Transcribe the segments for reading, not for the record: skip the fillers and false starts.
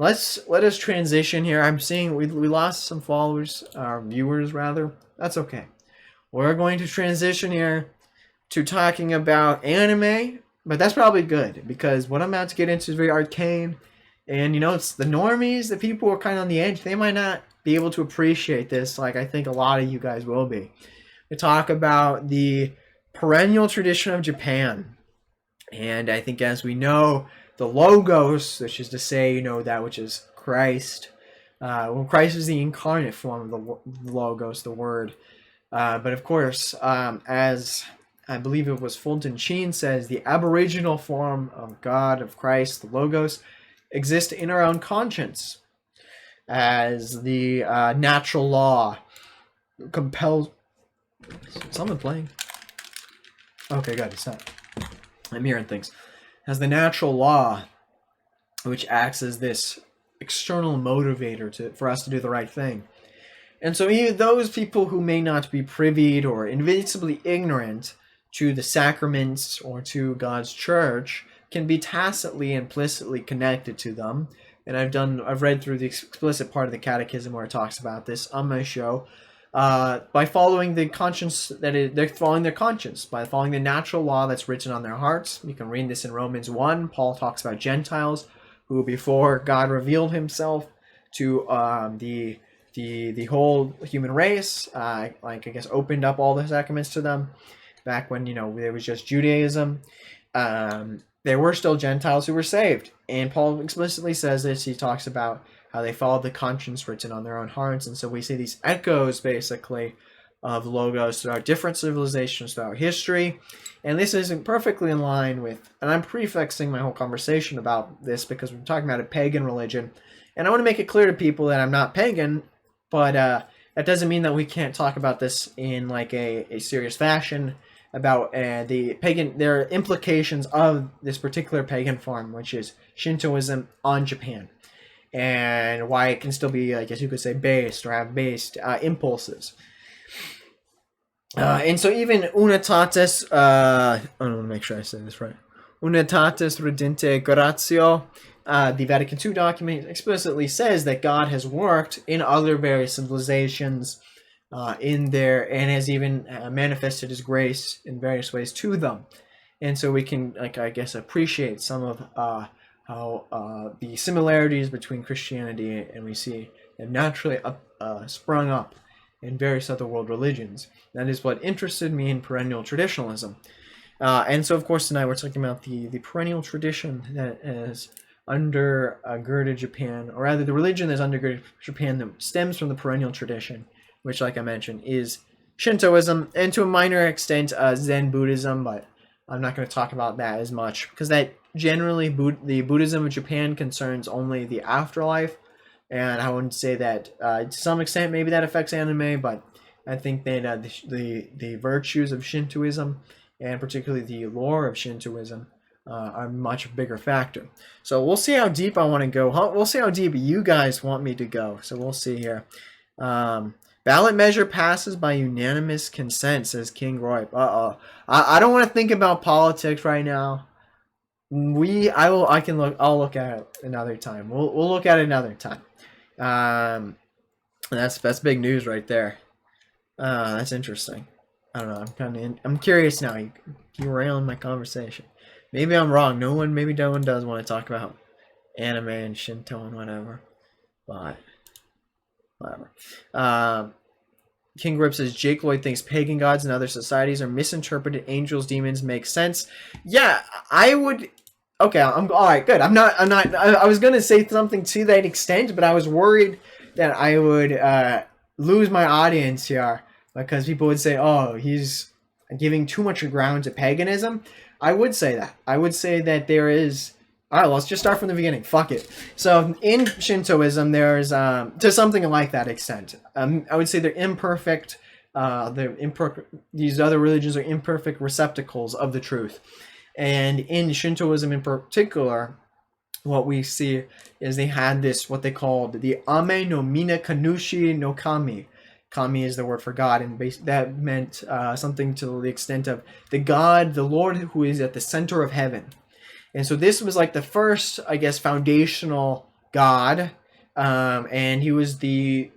let us transition here. I'm seeing we lost some followers, viewers rather. That's okay. We're going to transition here to talking about anime, but that's probably good because what I'm about to get into is very arcane, and it's the normies, the people who are kind of on the edge. They might not be able to appreciate this like I think a lot of you guys will be. We talk about the perennial tradition of Japan, and I think as we know, the logos, which is to say, that which is Christ. Christ is the incarnate form of the logos, the word. But of course, as I believe it was Fulton Sheen says, the aboriginal form of God, of Christ, the logos, exists in our own conscience as the natural law compels. Is someone playing? Okay, good. It's not. I'm hearing things. As the natural law, which acts as this external motivator for us to do the right thing. And so even those people who may not be privy or invincibly ignorant to the sacraments or to God's church can be tacitly, implicitly connected to them. And I've read through the explicit part of the Catechism where it talks about this on my show. By following the conscience they're following their conscience, by following the natural law that's written on their hearts. You can read this in Romans 1. Paul talks about Gentiles who, before God revealed himself to the whole human race, opened up all the sacraments to them. Back when there was just Judaism, there were still Gentiles who were saved, and Paul explicitly says this. He talks about how they followed the conscience written on their own hearts. And so we see these echoes, basically, of logos throughout different civilizations throughout history. And this isn't perfectly in line with, and I'm prefixing my whole conversation about this because we're talking about a pagan religion. And I want to make it clear to people that I'm not pagan, but that doesn't mean that we can't talk about this in like a serious fashion about there are implications of this particular pagan form, which is Shintoism on Japan. And why it can still be, I guess you could say, based or have based impulses. And so even Unitatis, I want to make sure I say this right. Unitatis Redente Gratio, the Vatican II document explicitly says that God has worked in other various civilizations in there and has even manifested his grace in various ways to them. And so we can, appreciate some of how the similarities between Christianity and we see them naturally sprung up in various other world religions. That is what interested me in perennial traditionalism. And so, of course, tonight we're talking about the perennial tradition that is undergirded Japan, or rather the religion that's undergirded Japan that stems from the perennial tradition, which, like I mentioned, is Shintoism, and to a minor extent Zen Buddhism, but I'm not going to talk about that as much, because that generally the Buddhism of Japan concerns only the afterlife, and I wouldn't say that to some extent maybe that affects anime, but I think that the virtues of Shintoism, and particularly the lore of Shintoism, are a much bigger factor. So we'll see how deep I want to go. We'll see how deep you guys want me to go. So we'll see here. Ballot measure passes by unanimous consent, says King Roy. I don't want to think about politics right now. I'll look at it another time. We'll look at it another time. That's big news right there. That's interesting. I don't know. I'm curious now. You railing my conversation. Maybe I'm wrong. No one does want to talk about anime and Shinto and whatever. But whatever. King Grip says Jake Lloyd thinks pagan gods and other societies are misinterpreted. Angels, demons make sense. Yeah, I would. Okay, I'm all right. Good. I'm not. I was gonna say something to that extent, but I was worried that I would lose my audience here because people would say, "Oh, he's giving too much ground to paganism." I would say that. I would say that there is. All right, let's just start from the beginning. Fuck it. So in Shintoism, there's to something like that extent. I would say they're imperfect. These other religions are imperfect receptacles of the truth. And in Shintoism in particular, what we see is they had this, what they called the Ame no Mina Kanushi no Kami. Kami is the word for God, and that meant something to the extent of the God, the Lord who is at the center of heaven. And so this was like the first, I guess, foundational God, and he was the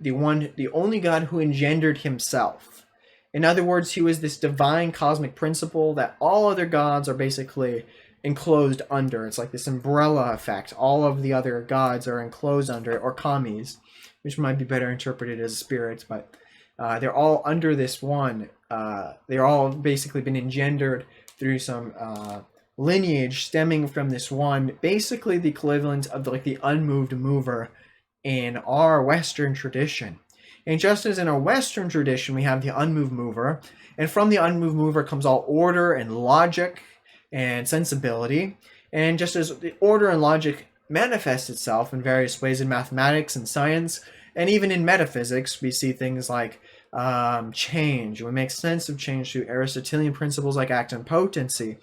only God who engendered himself. In other words, he was this divine cosmic principle that all other gods are basically enclosed under. It's like this umbrella effect. All of the other gods are enclosed under, or kamis, which might be better interpreted as spirits, but they're all under this one. They're all basically been engendered through some lineage stemming from this one, basically the equivalent of like the unmoved mover in our Western tradition. And just as in our Western tradition, we have the unmoved mover, and from the unmoved mover comes all order and logic and sensibility. And just as the order and logic manifests itself in various ways in mathematics and science, and even in metaphysics, we see things like change. We make sense of change through Aristotelian principles like act and potency.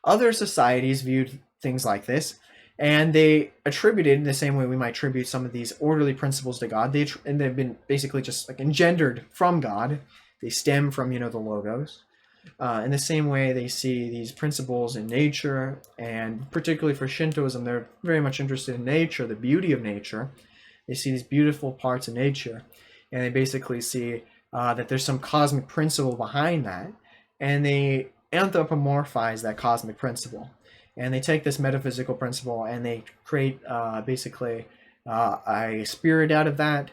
Other societies viewed things like this, and they attributed, in the same way we might attribute some of these orderly principles to God, and they've been basically just like engendered from God. They stem from, the Logos. In the same way, they see these principles in nature, and particularly for Shintoism, they're very much interested in nature, the beauty of nature. They see these beautiful parts of nature, and they basically see that there's some cosmic principle behind that, and they anthropomorphize that cosmic principle. And they take this metaphysical principle and they create basically a spirit out of that,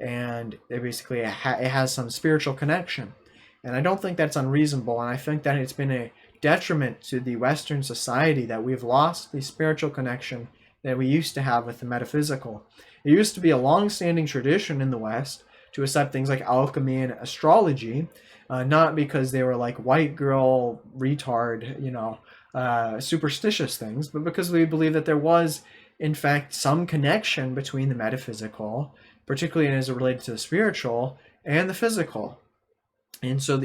and they basically it has some spiritual connection. And I don't think that's unreasonable, and I think that it's been a detriment to the Western society that we've lost the spiritual connection that we used to have with the metaphysical. It used to be a long-standing tradition in the West to accept things like alchemy and astrology, not because they were like white girl retard, superstitious things, but because we believe that there was, in fact, some connection between the metaphysical, particularly as it related to the spiritual, and the physical. And so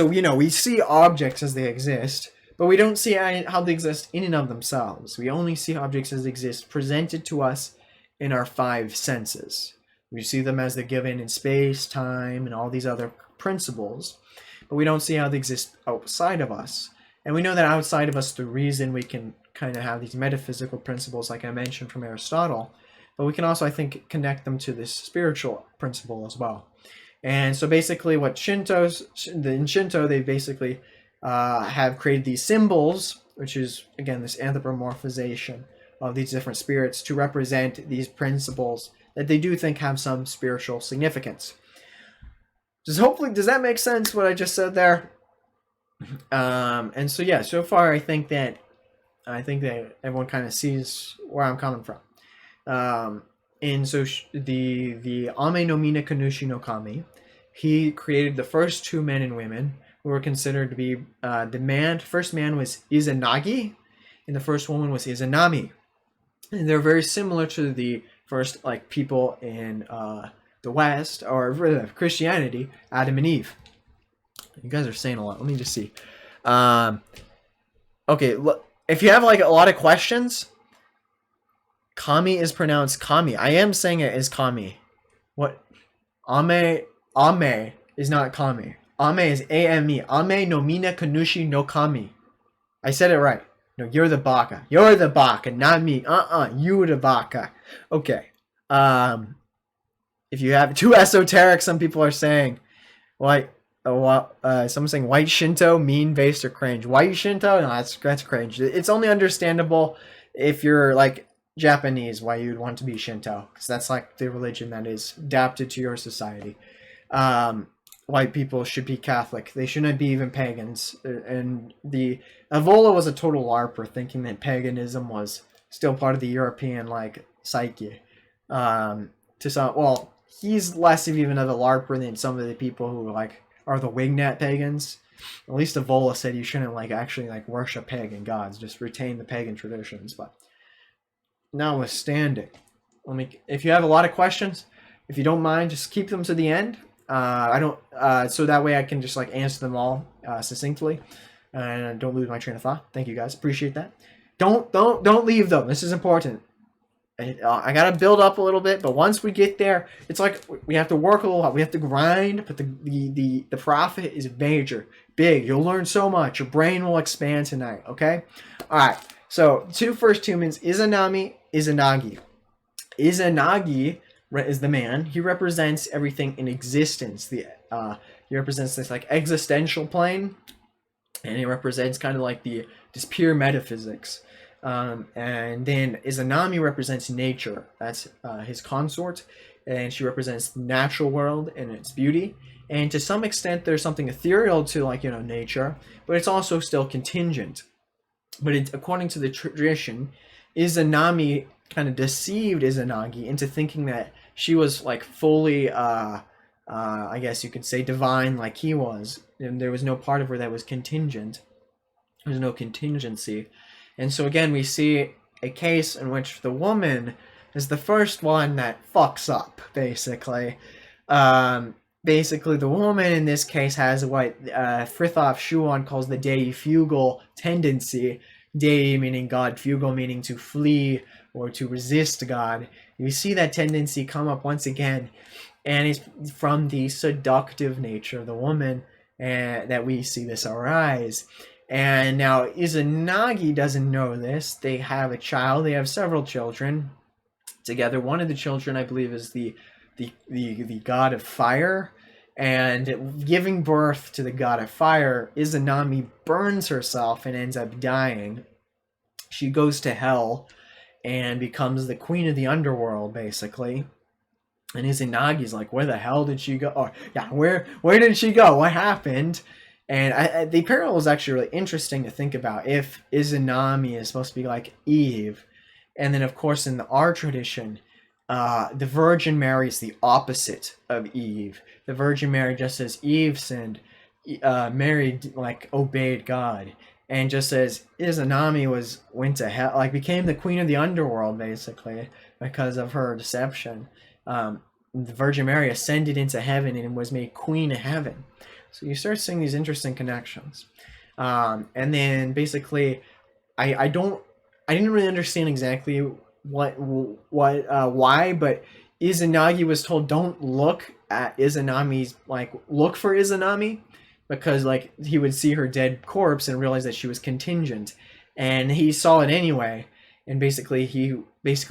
we see objects as they exist, but we don't see how they exist in and of themselves. We only see objects as they exist presented to us in our five senses. We see them as they're given in space, time, and all these other principles, but we don't see how they exist outside of us. And we know that outside of us, the reason we can kind of have these metaphysical principles, like I mentioned from Aristotle, but we can also, I think, connect them to this spiritual principle as well. And so basically what in Shinto, they basically have created these symbols, which is, again, this anthropomorphization of these different spirits to represent these principles that they do think have some spiritual significance. Does that make sense, what I just said there? And so, yeah, so far I think that everyone kind of sees where I'm coming from. And so the Ame no Mina Kanushi no Kami, he created the first two men and women who were considered to be first man was Izanagi, and the first woman was Izanami. And they're very similar to the first people in the West, or Christianity, Adam and Eve. You guys are saying a lot. Let me just see. Okay, look, if you have a lot of questions, Kami is pronounced Kami. I am saying it as Kami. What? Ame is not Kami. Ame is A-M-E. Ame no Mina Kanushi no Kami. I said it right. No, you're the baka. You're the baka, not me. You the baka. Okay. If you have too esoteric, some people are saying, someone's saying white Shinto, mean, based, or cringe. White Shinto? No, that's cringe. It's only understandable if you're Japanese, why you'd want to be Shinto, because that's the religion that is adapted to your society. White people should be Catholic. They shouldn't be even pagans. And the Evola was a total LARPer, thinking that paganism was still part of the European psyche. He's less of even of a LARPer than some of the people who are the wingnet pagans. At least Evola said you shouldn't actually worship pagan gods, just retain the pagan traditions. But notwithstanding, if you have a lot of questions, if you don't mind, just keep them to the end. So that way I can just answer them all succinctly, and don't lose my train of thought. Thank you guys, appreciate that. Don't leave though. This is important. I gotta build up a little bit, but once we get there, it's we have to work a little. We have to grind, but the profit is major, big. You'll learn so much. Your brain will expand tonight. Okay, all right. So first humans, Izanami Izanagi. Izanagi is the man. He represents everything in existence. He represents this like existential plane, and he represents kind of like this pure metaphysics. And then Izanami represents nature. That's his consort, and she represents the natural world and its beauty. And to some extent, there's something ethereal to like nature, but it's also still contingent. But according to the tradition, Izanami kind of deceived Izanagi into thinking that she was like fully, I guess you could say, divine like he was. And there was no part of her that was contingent. There was no contingency. And so again, we see a case in which the woman is the first one that fucks up, basically. Basically, the woman in this case has what Frithjof Schuon calls the deifugal tendency. Dei meaning God, fugal meaning to flee or to resist God. You see that tendency come up once again, and it's from the seductive nature of the woman that we see this arise. And now Izanagi doesn't know this. They have a child. They have several children together. One of the children, I believe, is the god of fire. And giving birth to the god of fire, Izanami burns herself and ends up dying. She goes to hell and becomes the queen of the underworld, basically. And Izanagi's like, where the hell did she go? Oh, yeah, where did she go? What happened? And the parallel is actually really interesting to think about. If Izanami is supposed to be like Eve, and then of course in our tradition, the Virgin Mary is the opposite of Eve. The Virgin Mary, just as Eve sinned, Mary like obeyed God, and just as Izanami went to hell, like became the queen of the underworld basically because of her deception. The Virgin Mary ascended into heaven and was made queen of heaven. So you start seeing these interesting connections, and then basically, I didn't really understand exactly why, but Izanagi was told don't look at Izanami's look for Izanami, because like he would see her dead corpse and realize that she was contingent, and he saw it anyway, and basically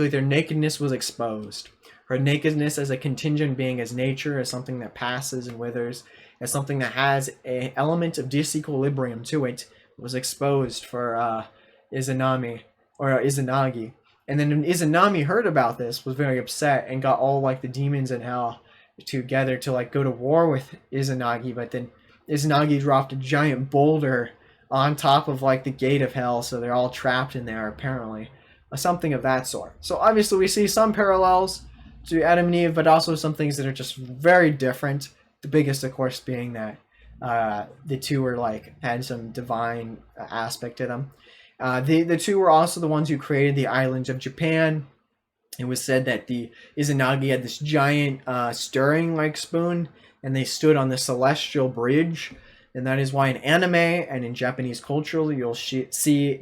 their nakedness was exposed. Her nakedness as a contingent being, as nature, as something that passes and withers, as something that has an element of disequilibrium to it, was exposed for Izanami or Izanagi. And then when Izanami heard about this, was very upset and got all like the demons in hell together to like go to war with Izanagi. But then Izanagi dropped a giant boulder on top of like the gate of hell, so they're all trapped in there apparently, something of that sort. So obviously we see some parallels to Adam and Eve, but also some things that are just very different. The biggest, of course, being that the two were like had some divine aspect to them. The two were also the ones who created the islands of Japan. It was said that the Izanagi had this giant stirring like spoon, and they stood on the celestial bridge. And that is why in anime and in Japanese culture, you'll see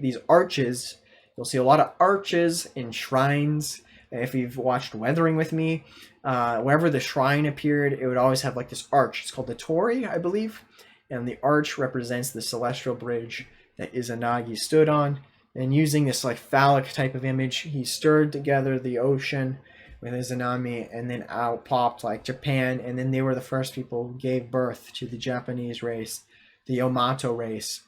these arches. You'll see a lot of arches in shrines. If you've watched Weathering with Me, wherever the shrine appeared, it would always have like this arch. It's called the Torii, I believe. And the arch represents the celestial bridge that Izanagi stood on. And using this like phallic type of image, he stirred together the ocean with Izanami, and then out popped like Japan. And then they were the first people who gave birth to the Japanese race, the Yamato race.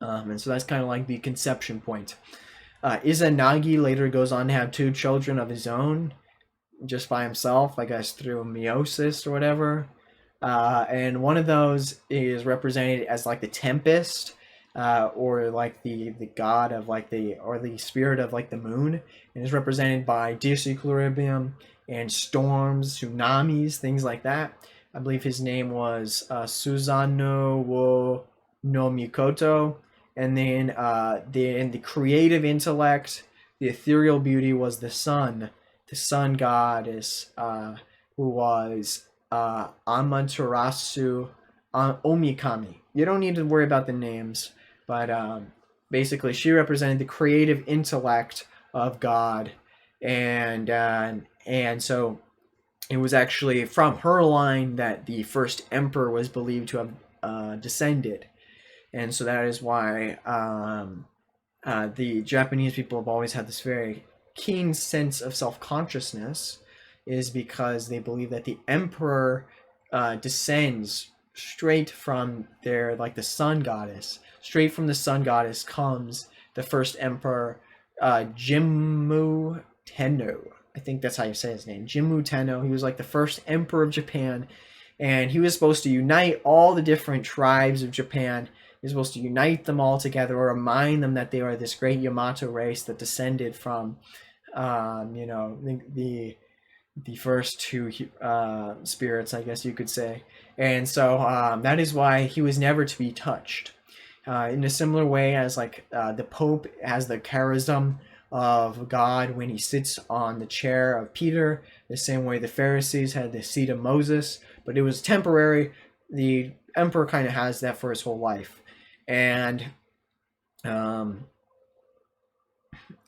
And so that's kind of like the conception point. Izanagi later goes on to have 2 children of his own, just by himself, I guess through meiosis or whatever. And one of those is represented as like the Tempest, or like the god of like the spirit of like the moon, and is represented by disequilibrium and storms, tsunamis, things like that. I believe his name was Susanoo wo no Mikoto. And then the creative intellect, the ethereal beauty was the sun goddess, who was Amaterasu Omikami. You don't need to worry about the names, but basically she represented the creative intellect of God, and so it was actually from her line that the first emperor was believed to have descended. And so that is why the Japanese people have always had this very keen sense of self-consciousness is because they believe that the emperor descends straight from their, like, the sun goddess. Straight from the sun goddess comes the first emperor, Jimmu Tenno. I think that's how you say his name, Jimmu Tenno. He was like the first emperor of Japan, and he was supposed to unite all the different tribes of Japan. He was supposed to unite them all together, or remind them that they are this great Yamato race that descended from, you know, the first two spirits, I guess you could say. And so that is why he was never to be touched. In a similar way as, like, the Pope has the charism of God when he sits on the chair of Peter, the same way the Pharisees had the seat of Moses, but it was temporary. The emperor kind of has that for his whole life. And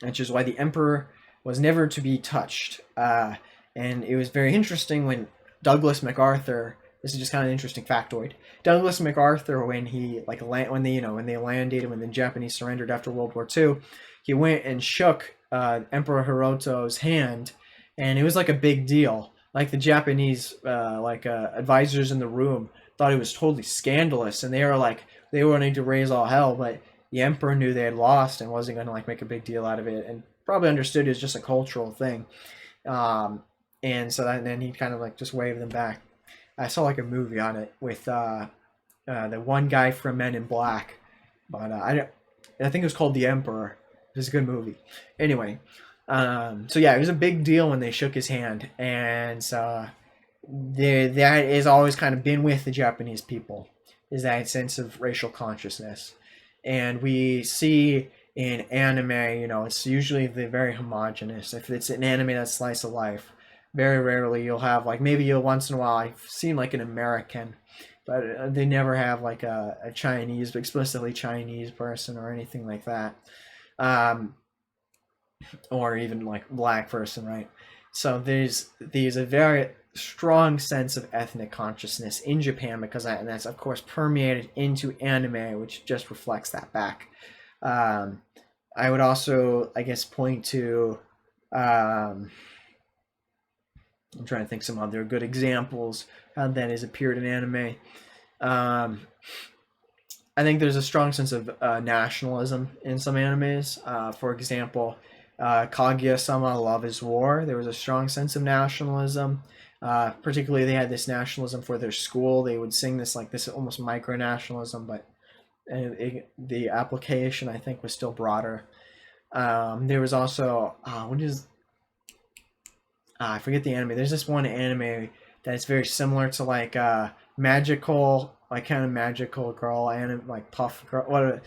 which is why the emperor was never to be touched. And it was very interesting when Douglas MacArthur, this is just kind of an interesting factoid. Douglas MacArthur, when he, like, when they landed, when the Japanese surrendered after World War II, he went and shook Emperor Hiroto's hand, and it was like a big deal. Like, the Japanese advisors in the room thought it was totally scandalous, and they were wanting to raise all hell, but the emperor knew they had lost and wasn't going to, like, make a big deal out of it, and probably understood it was just a cultural thing. And so then he kind of, like, just waved them back. I saw, like, a movie on it with the one guy from Men in Black, but I think it was called The Emperor. It was a good movie. Anyway, so yeah, it was a big deal when they shook his hand, and so that has always kind of been with the Japanese people, is that sense of racial consciousness. And we see in anime, you know, it's usually very homogenous. If it's an anime that's slice of life, very rarely you'll have, like, maybe once in a while I've seen, like, an American, but they never have, like, a Chinese, explicitly Chinese person or anything like that. Or even, like, black person, right? So there's a very strong sense of ethnic consciousness in Japan, because and that's, of course, permeated into anime, which just reflects that back. I would also, I guess, point to I'm trying to think some other good examples how that has appeared in anime. I think there's a strong sense of nationalism in some animes. For example, Kaguya-sama Love is War. There was a strong sense of nationalism. Particularly, they had this nationalism for their school. They would sing this, like, this almost micro-nationalism, but the application, I think, was still broader. There was also, I forget the anime. There's this one anime that's very similar to, like, magical, like, kind of magical girl anime, like Puff Girl.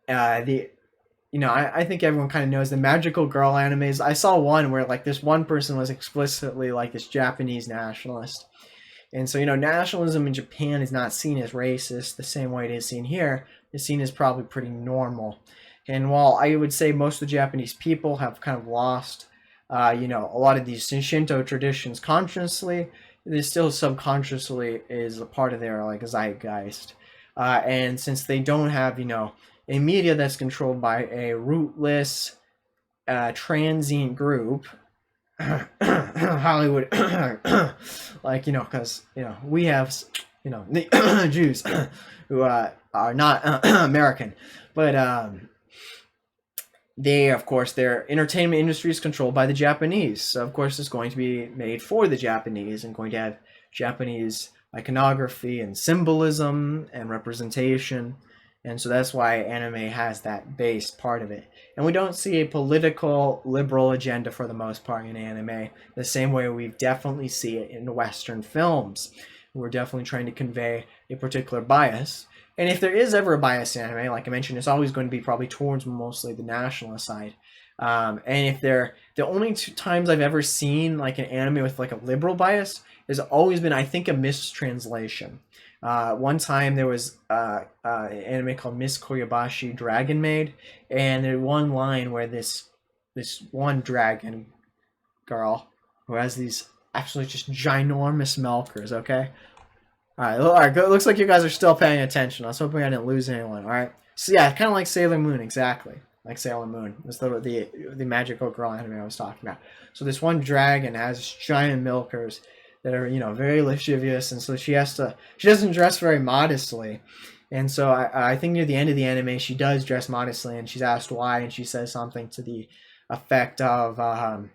I think everyone kind of knows the magical girl animes. I saw one where, like, this one person was explicitly, like, this Japanese nationalist. And so, nationalism in Japan is not seen as racist the same way it is seen here. It's seen as probably pretty normal. And while I would say most of the Japanese people have kind of lost, a lot of these Shinto traditions consciously, it still subconsciously is a part of their, like, zeitgeist. And since they don't have, a media that's controlled by a rootless, transient group, Hollywood, like, because, we have, the Jews who are not American, but they, of course, their entertainment industry is controlled by the Japanese. So, of course, it's going to be made for the Japanese and going to have Japanese iconography and symbolism and representation. And so that's why anime has that base part of it. And we don't see a political liberal agenda for the most part in anime, the same way we definitely see it in Western films. We're definitely trying to convey a particular bias. And if there is ever a bias in anime, like I mentioned, it's always going to be probably towards mostly the nationalist side. And if the only two times I've ever seen, like, an anime with, like, a liberal bias has always been, I think, a mistranslation. One time there was an anime called Miss Koyabashi Dragon Maid, and there's one line where this one dragon girl who has these actually just ginormous milkers, okay? All right, good. Looks like you guys are still paying attention. I was hoping I didn't lose anyone, all right? So yeah, kind of like Sailor Moon, exactly. like Sailor Moon. That's the magical girl anime I was talking about. So this one dragon has giant milkers that are, you know, very lascivious, and so she doesn't dress very modestly. And so I think near the end of the anime, she does dress modestly, and she's asked why, and she says something to the effect of like,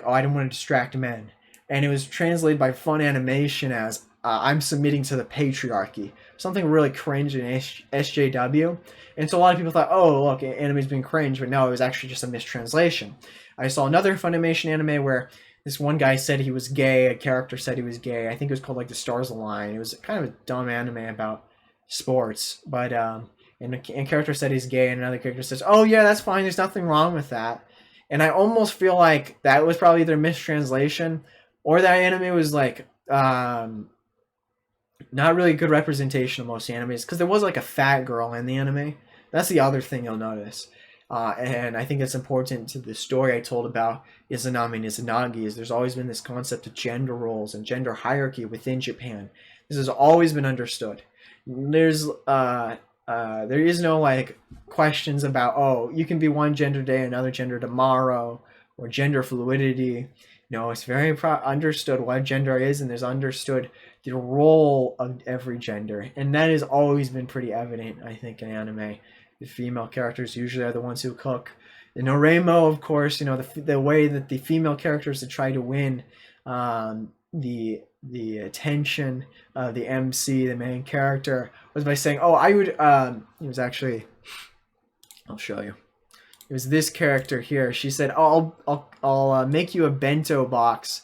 oh, I didn't want to distract men. And it was translated by Fun Animation as I'm submitting to the patriarchy. Something really cringe in SJW. And so a lot of people thought, oh, look, anime's being cringe, but no, it was actually just a mistranslation. I saw another Funimation anime where this one guy said he was gay, a character said he was gay. I think it was called like The Stars Align. It was kind of a dumb anime about sports, but and a character said he's gay, and another character says, oh yeah, that's fine, there's nothing wrong with that. And I almost feel like that was probably their mistranslation, or that anime was like not really a good representation of most animes, because there was like a fat girl in the anime. That's the other thing you'll notice. And I think it's important to the story I told about Izanami and Izanagi, is there's always been this concept of gender roles and gender hierarchy within Japan. This has always been understood. There is no like questions about, oh, you can be one gender today, another gender tomorrow, or gender fluidity. No, it's very understood what gender is, and there's understood the role of every gender, and that has always been pretty evident, I think, in anime. The female characters usually are the ones who cook. In Oremo, of course, you know, the way that the female characters that try to win the attention of the MC, the main character, was by saying, oh, I would, it was actually, I'll show you. It was this character here. She said, oh, I'll make you a bento box.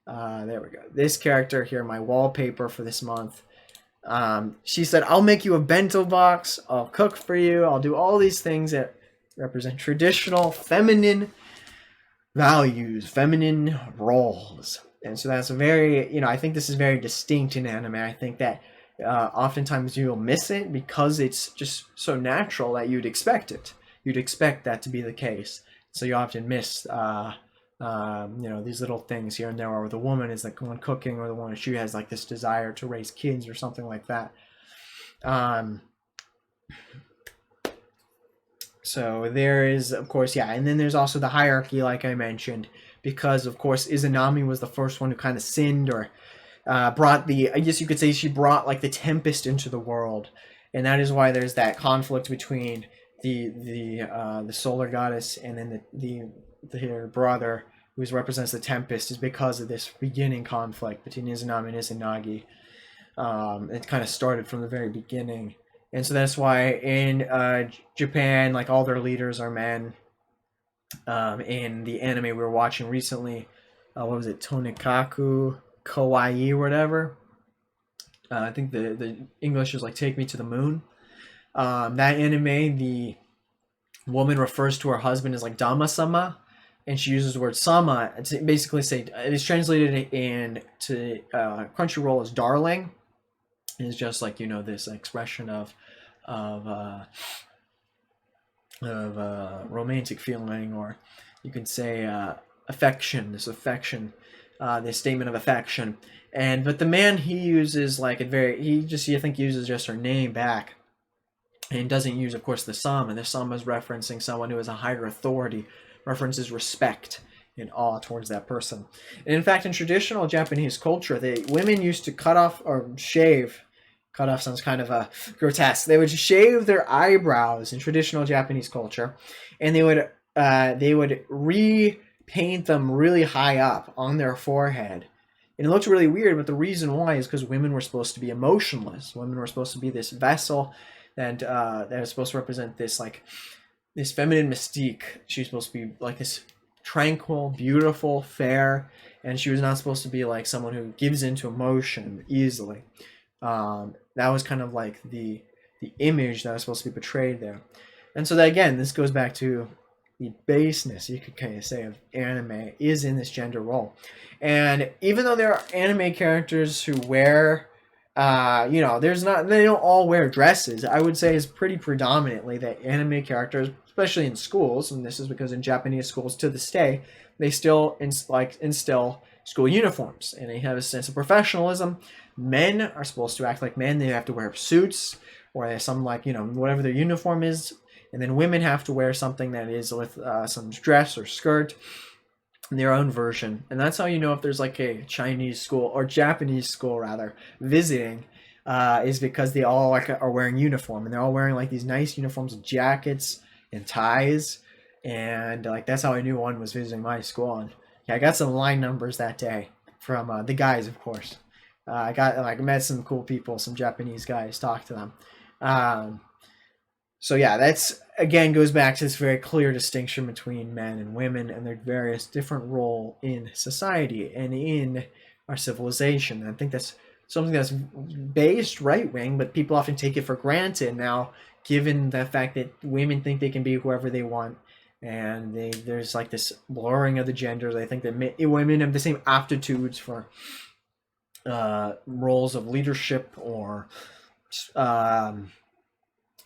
There we go. This character here, my wallpaper for this month. She said, I'll make you a bento box, I'll cook for you, I'll do all these things that represent traditional feminine values, feminine roles. And so that's very, you know, I think this is very distinct in anime. I think that oftentimes you'll miss it because it's just so natural that you'd expect it. You'd expect that to be the case. So you often miss you know, these little things here and there, where the woman is like one cooking, or the one, she has like this desire to raise kids or something like that. So there is, of course, yeah, and then there's also the hierarchy, like I mentioned, because of course Izanami was the first one who kind of sinned, or brought the, I guess you could say she brought like the tempest into the world, and that is why there's that conflict between the solar goddess and then her brother, who represents the tempest, is because of this beginning conflict between Izanami and Izanagi. It kind of started from the very beginning, and so that's why in Japan, like, all their leaders are men. In the anime we were watching recently, what was it, Tonikaku Kawaii or whatever, I think the English is like Take Me to the Moon. That anime, the woman refers to her husband as like Dama-sama, and she uses the word sama to basically say, it is translated into Crunchyroll as darling. It's just like, you know, this expression of romantic feeling, or you could say affection, this statement of affection. But the man, he uses like I think uses just her name back, and doesn't use, of course, the sama. The sama is referencing someone who has a higher authority, references respect and awe towards that person. And in fact, in traditional Japanese culture, the women used to cut off or shave. Cut off sounds kind of grotesque. They would shave their eyebrows in traditional Japanese culture, and they would repaint them really high up on their forehead. And it looked really weird, but the reason why is because women were supposed to be emotionless. Women were supposed to be this vessel that was supposed to represent this, like, this feminine mystique. She was supposed to be like this tranquil, beautiful, fair, and she was not supposed to be like someone who gives into emotion easily. That was kind of like the image that was supposed to be portrayed there. And so that, again, this goes back to the baseness, you could kind of say, of anime is in this gender role. And even though there are anime characters who wear, you know, they don't all wear dresses. I would say it's pretty predominantly that anime characters, especially in schools, and this is because in Japanese schools to this day, they still instill school uniforms, and they have a sense of professionalism. Men are supposed to act like men. They have to wear suits, or some, like, you know, whatever their uniform is. and then women have to wear something that is with some dress or skirt, their own version. And that's how you know if there's like a Chinese school or Japanese school rather visiting, is because they all like are wearing uniform, and they're all wearing like these nice uniforms with jackets and ties, and like that's how I knew one was visiting my school. And yeah, I got some line numbers that day from the guys, of course. I met some cool people, some Japanese guys, talked to them. So yeah, that's again goes back to this very clear distinction between men and women and their various different role in society and in our civilization. And I think that's something that's based right wing, but people often take it for granted now, given the fact that women think they can be whoever they want, and there's like this blurring of the genders. I think that women have the same aptitudes for roles of leadership or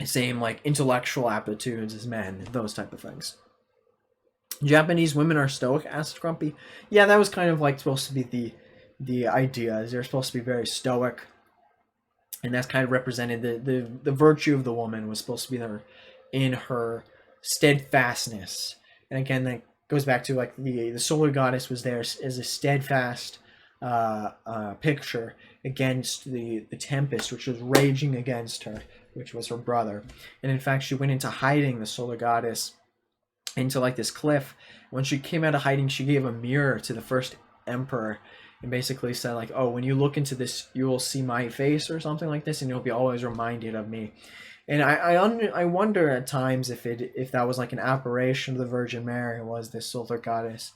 same like intellectual aptitudes as men, those type of things. Japanese women are stoic, asked Grumpy. Yeah, that was kind of like supposed to be the idea, is they're supposed to be very stoic, and that's kind of represented the virtue of the woman was supposed to be there in her steadfastness. And again, that goes back to like the solar goddess was there as a steadfast picture against the tempest which was raging against her, which was her brother. And in fact, she went into hiding, the solar goddess, into like this cliff. When she came out of hiding, she gave a mirror to the first emperor and basically said like, oh, when you look into this, you will see my face or something like this, and you'll be always reminded of me. And I wonder at times if that was like an apparition of the Virgin Mary, was this solar goddess,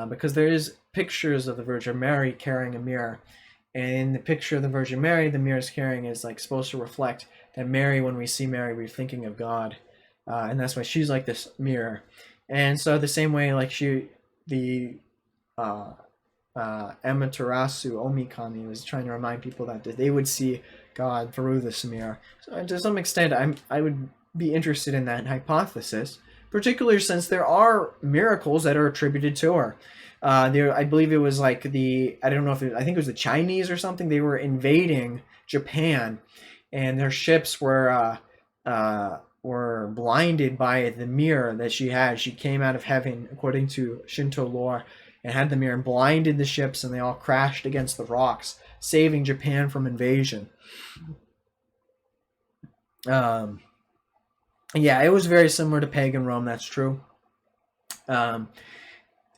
because there is pictures of the Virgin Mary carrying a mirror, and in the picture of the Virgin Mary, the mirror is carrying is like supposed to reflect that Mary, when we see Mary, we're thinking of God, and that's why she's like this mirror. And so the same way, like the Amaterasu Omikami was trying to remind people that they would see God through this mirror. So to some extent, I would be interested in that hypothesis, particularly since there are miracles that are attributed to her. I believe it was like I don't know if I think it was the Chinese or something. They were invading Japan, and their ships were blinded by the mirror that she had. She came out of heaven, according to Shinto lore, and had the mirror and blinded the ships, and they all crashed against the rocks, saving Japan from invasion. Yeah, it was very similar to pagan Rome, that's true.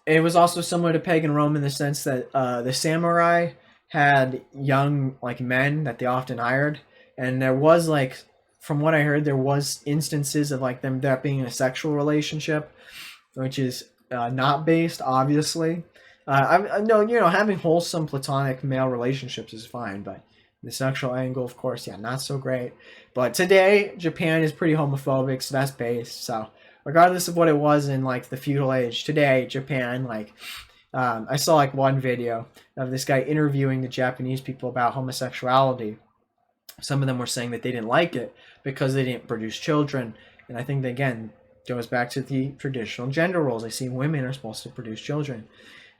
It was also similar to pagan Rome in the sense that the samurai had young like men that they often hired, and there was like, from what I heard, there was instances of like them that being in a sexual relationship, which is not based, obviously. No, having wholesome platonic male relationships is fine, but the sexual angle, of course, yeah, not so great. But today, Japan is pretty homophobic, so that's based. So regardless of what it was in like the feudal age, today Japan, like I saw like one video of this guy interviewing the Japanese people about homosexuality. Some of them were saying that they didn't like it because they didn't produce children, and I think that, again, goes back to the traditional gender roles. They see women are supposed to produce children,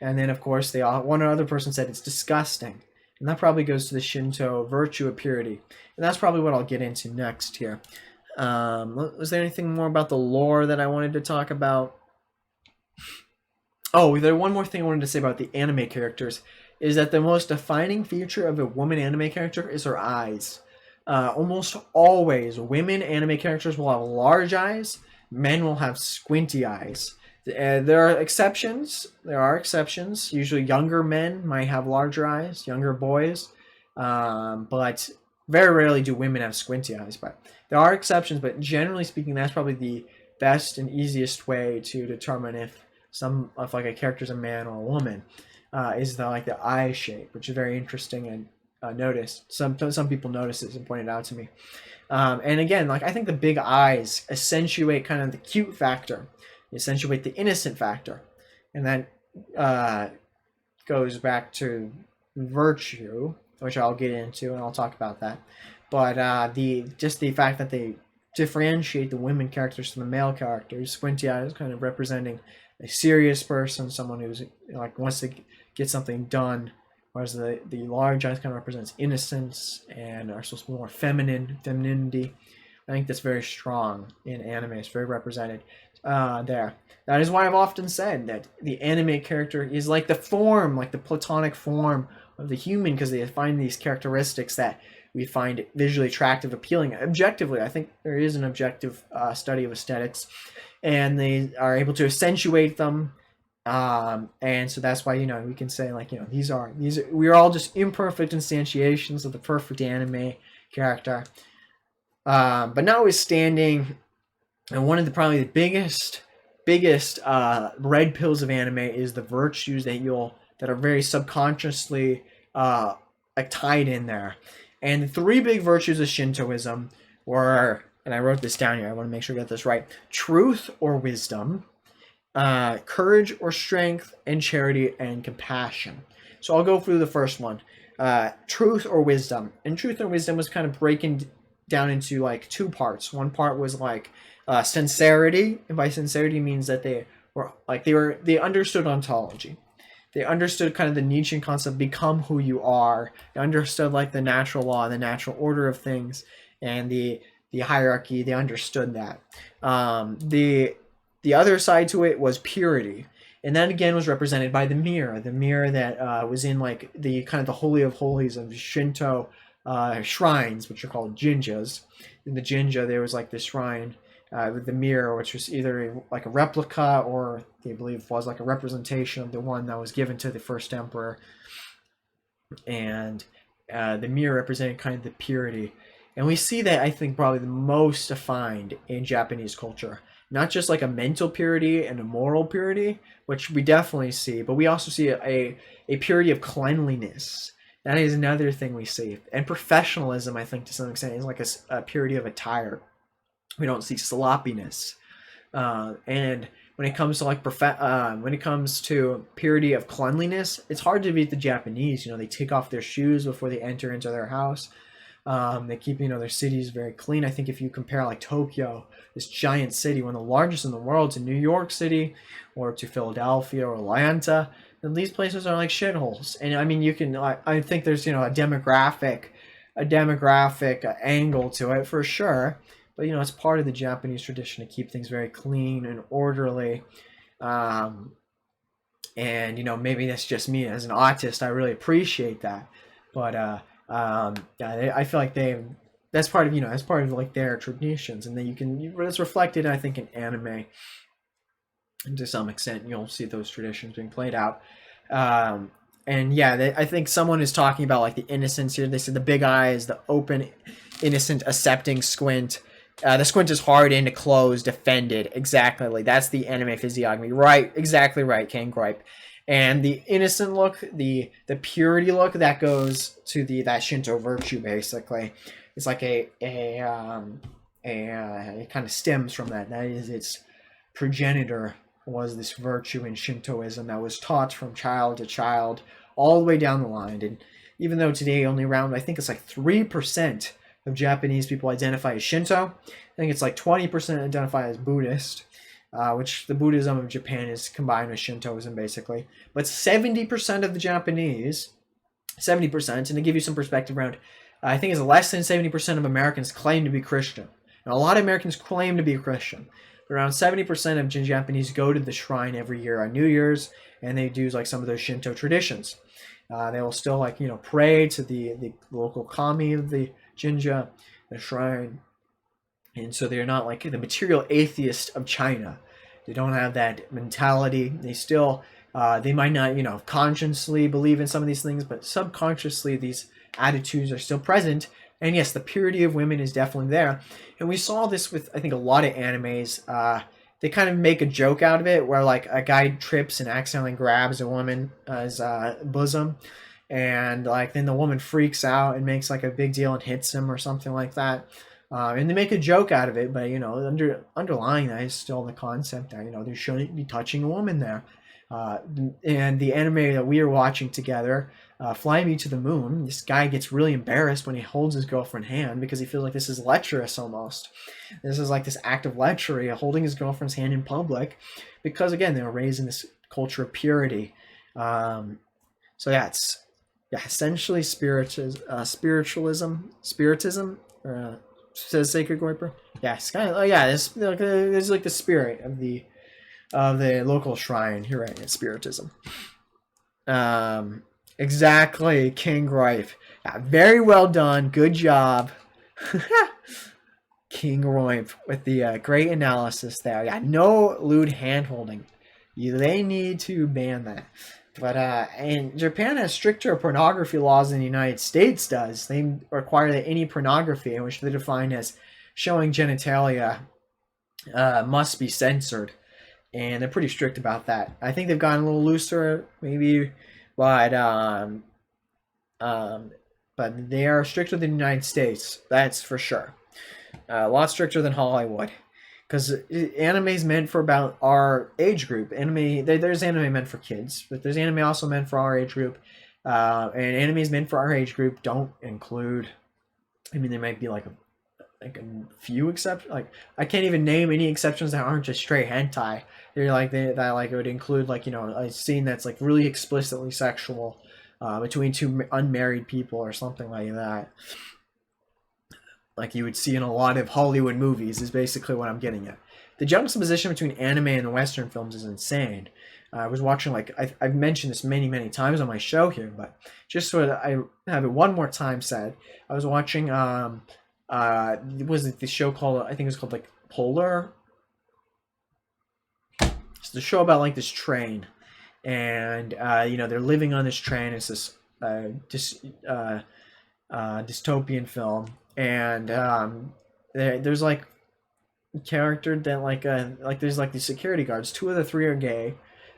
and then of course one other person said it's disgusting, and that probably goes to the Shinto virtue of purity, and that's probably what I'll get into next here. Was there anything more about the lore that I wanted to talk about? Oh, there one more thing I wanted to say about the anime characters is that the most defining feature of a woman anime character is her eyes. Almost always, women anime characters will have large eyes. Men will have squinty eyes. There are exceptions. Usually younger men might have larger eyes, younger boys. But very rarely do women have squinty eyes. But there are exceptions, but generally speaking, that's probably the best and easiest way to determine if like a character's a man or a woman, is the eye shape, which is very interesting and noticed. Some people noticed it and pointed out to me. And again, like I think the big eyes accentuate kind of the cute factor, accentuate the innocent factor, and that goes back to virtue, which I'll get into and I'll talk about that. But the fact that they differentiate the women characters from the male characters, squinty eyes kind of representing a serious person, someone who's like wants to get something done, whereas the large eyes kind of represents innocence and are supposed to be more femininity. I think that's very strong in anime. It's very represented there. That is why I've often said that the anime character is like the form, like the platonic form of the human, because they find these characteristics that we find visually attractive, appealing. Objectively, I think there is an objective study of aesthetics, and they are able to accentuate them. And so that's why, we can say, like, these are we're all just imperfect instantiations of the perfect anime character. But notwithstanding, and one of the probably the biggest red pills of anime is the virtues that are very subconsciously like tied in there. And the three big virtues of Shintoism were, and I wrote this down here, I want to make sure I get this right: truth or wisdom, courage or strength, and charity and compassion. So I'll go through the first one. Truth or wisdom. And truth or wisdom was kind of breaking down into like two parts. One part was like sincerity, and by sincerity means that they understood ontology. They understood kind of the Nietzschean concept, become who you are. They understood like the natural law, the natural order of things, and the hierarchy. They understood that. The other side to it was purity, and that again was represented by the mirror that was in like the kind of the holy of holies of Shinto shrines, which are called jinjas. In the jinja, there was like this shrine with the mirror, which was either like a replica or they believe was like a representation of the one that was given to the first emperor. And the mirror represented kind of the purity. And we see that, I think, probably the most defined in Japanese culture. Not just like a mental purity and a moral purity, which we definitely see, but we also see a purity of cleanliness. That is another thing we see. And professionalism, I think, to some extent, is like a purity of attire. We don't see sloppiness. And when it comes to like when it comes to purity of cleanliness, it's hard to beat the Japanese. They take off their shoes before they enter into their house. They keep their cities very clean. I think if you compare like Tokyo, this giant city, one of the largest in the world, to New York City or to Philadelphia or Atlanta, then these places are like shitholes. And I mean, I think there's a demographic angle to it for sure. But it's part of the Japanese tradition to keep things very clean and orderly. And maybe that's just me as an autist. I really appreciate that. But yeah, I feel like that's part of like their traditions, and then it's reflected, I think, in anime. And to some extent, you'll see those traditions being played out. And yeah, I think someone is talking about like the innocence here. They said the big eye is the open, innocent, accepting squint. The squint is hard into closed, defended. Exactly. That's the anime physiognomy. Right. Exactly right, King Gripe. And the innocent look, the purity look, that goes to that Shinto virtue, basically. It's like it kind of stems from that. That is, its progenitor was this virtue in Shintoism that was taught from child to child all the way down the line. And even though today only around, I think it's like 3% of Japanese people identify as Shinto, I think it's like 20% identify as Buddhist, which the Buddhism of Japan is combined with Shintoism, basically. But 70% of the Japanese, 70%, and to give you some perspective around, I think it's less than 70% of Americans claim to be Christian. And a lot of Americans claim to be Christian. But around 70% of Japanese go to the shrine every year on New Year's, and they do like some of those Shinto traditions. They will still pray to the local kami of the jinja, the shrine. And so they're not like the material atheist of China. They don't have that mentality. They still, they might not, consciously believe in some of these things, but subconsciously these attitudes are still present. And yes, the purity of women is definitely there. And we saw this with, I think, a lot of animes. They kind of make a joke out of it where like a guy trips and accidentally grabs a woman's bosom. And like then the woman freaks out and makes like a big deal and hits him or something like that. And they make a joke out of it, but underlying that is still the concept that they shouldn't be touching a woman there. And the anime that we are watching together, Fly Me to the Moon, this guy gets really embarrassed when he holds his girlfriend's hand because he feels like this is lecherous almost. This is like this act of lechery, holding his girlfriend's hand in public, because again they were raised in this culture of purity. So yeah, it's essentially spiritism, says Sacred Groiper. Yeah, it's kind of, oh yeah, this is like the spirit of the local shrine. You're right, it's spiritism. Exactly, King Groip. Yeah, very well done. Good job. King Groip with the great analysis there. Yeah, no lewd handholding. They need to ban that. But and Japan has stricter pornography laws than the United States does. They require that any pornography, in which they define as showing genitalia, must be censored, and they're pretty strict about that. I think they've gotten a little looser, maybe, but they are stricter than the United States. That's for sure. A lot stricter than Hollywood. Because anime is meant for about our age group. There's anime meant for kids, but there's anime also meant for our age group. And anime is meant for our age group don't include. I mean, there might be like a few exceptions. Like, I can't even name any exceptions that aren't just straight hentai. They're like that like it would include, like, you know, a scene that's like really explicitly sexual between two unmarried people or something like that. Like you would see in a lot of Hollywood movies, is basically what I'm getting at. The juxtaposition between anime and the Western films is insane. I was watching, like, I've mentioned this many times on my show here, but just so that I have it one more time said, I was watching, was it the show called, I think it was called, like, Polar? It's the show about, like, this train. And, you know, they're living on this train. It's this dystopian film. And there's like a character that like there's like these security guards. 2 of the 3 are gay.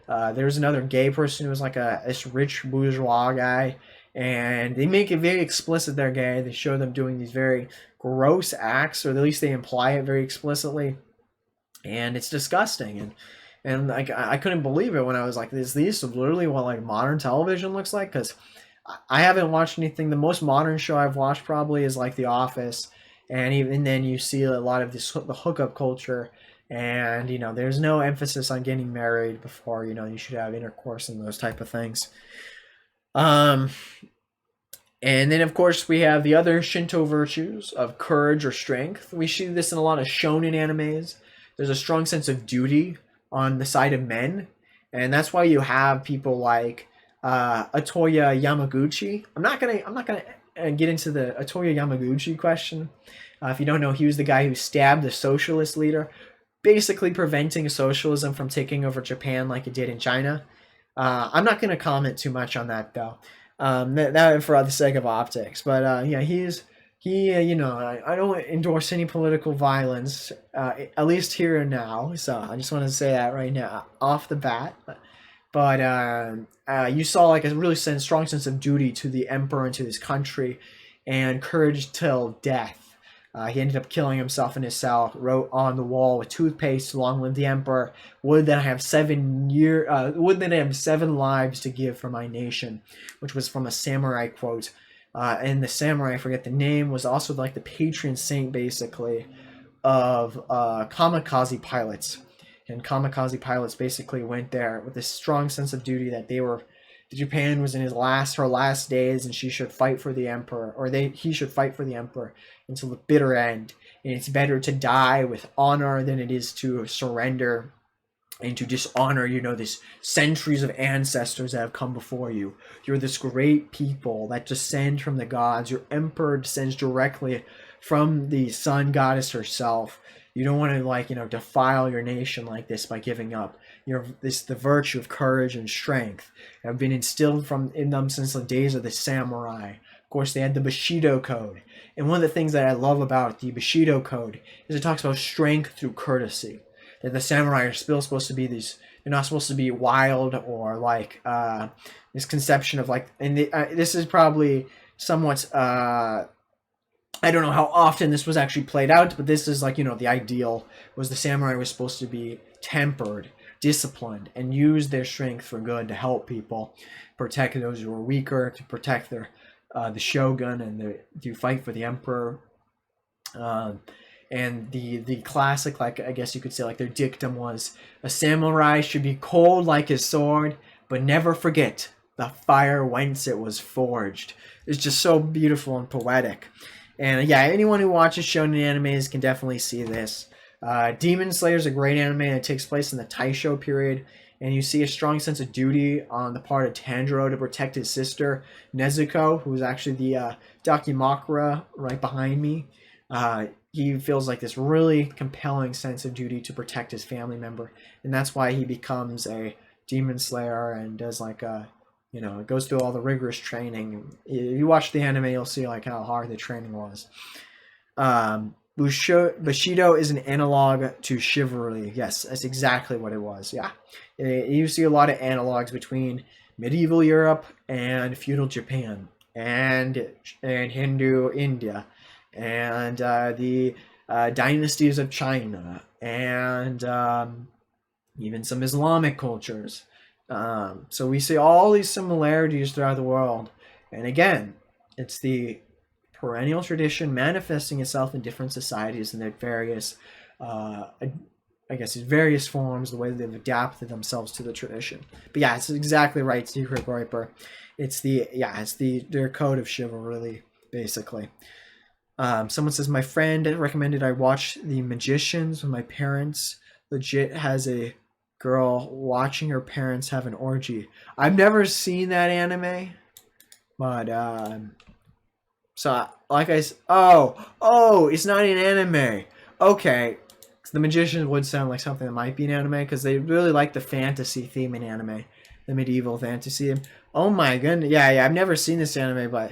There's another gay person who's like this rich bourgeois guy, and they make it very explicit they're gay. They show them doing these very gross acts, or at least they imply it very explicitly, and it's disgusting. And like I couldn't believe it when I was like, these is literally what like modern television looks like, because I haven't watched anything. The most modern show I've watched probably is like The Office, and even then you see a lot of this the hookup culture, and you know there's no emphasis on getting married before you know you should have intercourse and those type of things. And then of course we have the other Shinto virtues of courage or strength. We see this in a lot of shonen animes. There's a strong sense of duty on the side of men, and that's why you have people like Atoya Yamaguchi. I'm not gonna get into the Atoya Yamaguchi question. If you don't know, he was the guy who stabbed the socialist leader, basically preventing socialism from taking over Japan like it did in China. I'm not gonna comment too much on that though. That for the sake of optics. But yeah, you know, I don't endorse any political violence, at least here and now. So I just want to say that right now, off the bat. But you saw like a really strong sense of duty to the emperor and to his country, and courage till death. He ended up killing himself in his cell, wrote on the wall with toothpaste, "Long live the emperor. Would that I have 7 lives to give for my nation," which was from a samurai quote. And the samurai, I forget the name, was also like the patron saint, basically, of kamikaze pilots. And kamikaze pilots basically went there with this strong sense of duty that Japan was in her last days, and she should fight for the emperor, or he should fight for the emperor until the bitter end. And it's better to die with honor than it is to surrender and to dishonor, you know, this centuries of ancestors that have come before you. You're this great people that descend from the gods. Your emperor descends directly from the sun goddess herself. You don't want to, like, you know, defile your nation like this by giving up. The virtue of courage and strength have been instilled in them since the days of the samurai. Of course, they had the Bushido Code. And one of the things that I love about the Bushido Code is it talks about strength through courtesy. That the samurai are still supposed to be they're not supposed to be wild, or like this conception of like, and this is probably somewhat, I don't know how often this was actually played out, but this is like, you know, the ideal was the samurai was supposed to be tempered, disciplined, and use their strength for good to help people, protect those who are weaker, to protect the shogun, and to fight for the emperor. And the classic, like, I guess you could say, like, their dictum was, a samurai should be cold like his sword, but never forget the fire whence it was forged. It's just so beautiful and poetic. And yeah, anyone who watches shonen animes can definitely see this. Demon Slayer is a great anime that takes place in the Taisho period, and you see a strong sense of duty on the part of Tanjiro to protect his sister Nezuko, who is actually the Dakimakura right behind me. He feels like this really compelling sense of duty to protect his family member, and that's why he becomes a Demon Slayer and does like a, goes through all the rigorous training. If you watch the anime, you'll see like how hard the training was. Bushido is an analog to chivalry. Yes, that's exactly what it was. Yeah, you see a lot of analogs between medieval Europe and feudal Japan and Hindu India and the dynasties of China and even some Islamic cultures. So we see all these similarities throughout the world. And again, it's the perennial tradition manifesting itself in different societies and their various, various forms, the way they've adapted themselves to the tradition. But yeah, it's exactly right, Secret Viper. It's their code of chivalry, basically. Someone says, my friend recommended I watch The Magicians with my parents. Legit has a girl watching her parents have an orgy. I've never seen that anime, but so like I said, it's not an anime. Okay, The Magicians would sound like something that might be an anime because they really like the fantasy theme in anime, the medieval fantasy. Oh my goodness, yeah, I've never seen this anime, but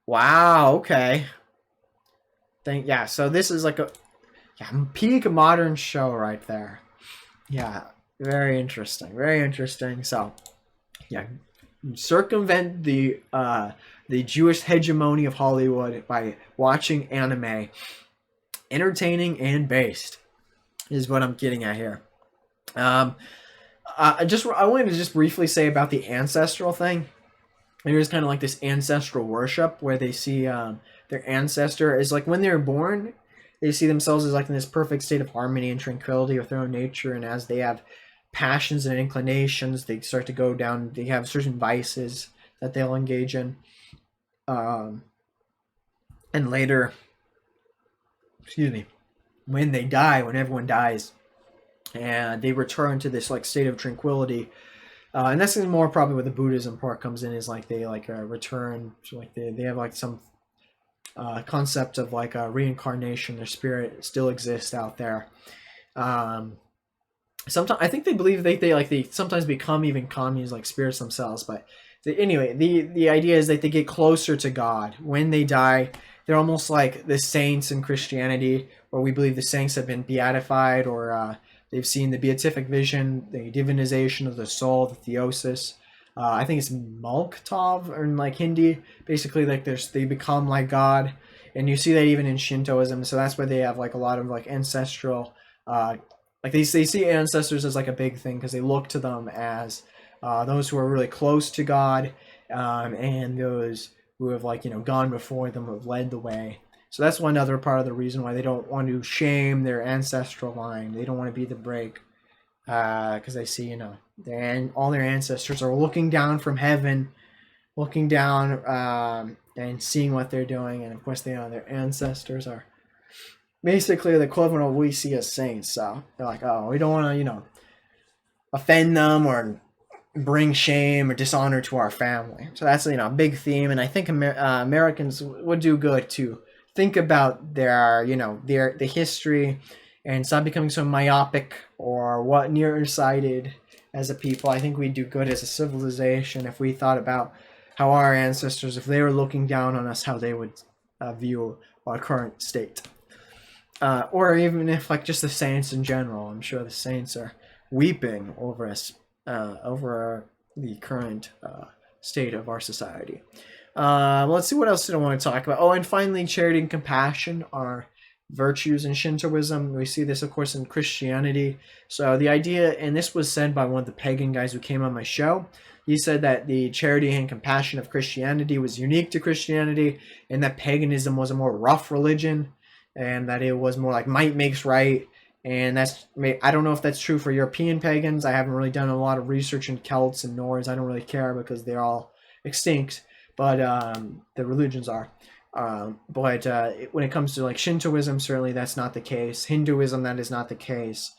wow, okay. So this is like a peak modern show right there. Yeah, very interesting. Very interesting. So, yeah, circumvent the Jewish hegemony of Hollywood by watching anime. Entertaining and based is what I'm getting at here. I wanted to just briefly say about the ancestral thing. There's kind of like this ancestral worship where they see their ancestor is like when they're born, they see themselves as like in this perfect state of harmony and tranquility with their own nature, and as they have passions and inclinations, they start to go down. They have certain vices that they'll engage in, and later, when they die, when everyone dies, and they return to this like state of tranquility. And that's more probably where the Buddhism part comes in, is like they like return to like they have like some concept of like a reincarnation. Their spirit still exists out there. Sometimes I think they believe they sometimes become even communes like spirits themselves. But anyway, the idea is that they get closer to God when they die. They're almost like the saints in Christianity, where we believe the saints have been beatified, or they've seen the beatific vision, the divinization of the soul, the theosis. I think it's Malktov in like Hindi. Basically, like they become like God, and you see that even in Shintoism. So that's why they have like a lot of like ancestral, like they see ancestors as like a big thing because they look to them as those who are really close to God, and those who have like gone before them, have led the way. So that's one other part of the reason why they don't want to shame their ancestral line. They don't want to be the break, because they see, all their ancestors are looking down from heaven, looking down and seeing what they're doing. And of course, their ancestors are basically the equivalent of what we see as saints. So they're like, oh, we don't want to, offend them or bring shame or dishonor to our family. So that's a big theme, and I think Americans would do good to think about their the history and stop becoming so myopic or nearsighted as a people. I think we'd do good as a civilization if we thought about how our ancestors, if they were looking down on us, how they would view our current state. Or even if like just the saints in general. I'm sure the saints are weeping over us, over the current state of our society. Let's see, what else did I want to talk about? Oh, and finally, charity and compassion are virtues in Shintoism. We see this, of course, in Christianity. So the idea, and this was said by one of the pagan guys who came on my show, he said that the charity and compassion of Christianity was unique to Christianity, and that paganism was a more rough religion, and that it was more like might makes right. And I don't know if that's true for European pagans. I haven't really done a lot of research in Celts and Norse. I don't really care because they're all extinct, but the religions are. But when it comes to like Shintoism, certainly that's not the case. Hinduism, that is not the case.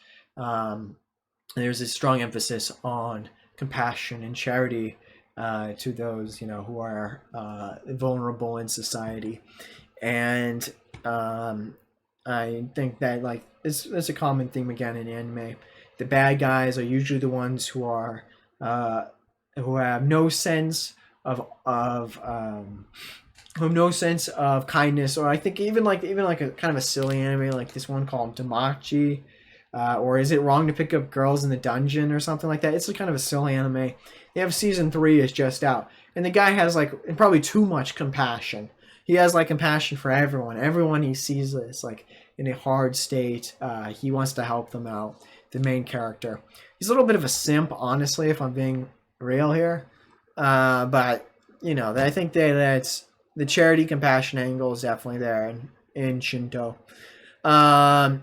There's a strong emphasis on compassion and charity to those, who are vulnerable in society. And I think that like it's a common theme again in anime. The bad guys are usually the ones who have no sense of kindness, or I think even like a kind of a silly anime like this one called Damachi, or is it wrong to pick up girls in the dungeon or something like that? It's a kind of a silly anime. They have season 3 is just out, and the guy has like probably too much compassion. He has like compassion for everyone he sees is like in a hard state. He wants to help them out. The main character, he's a little bit of a simp, honestly, if I'm being real here. But I think that's the charity compassion angle is definitely there in Shinto. And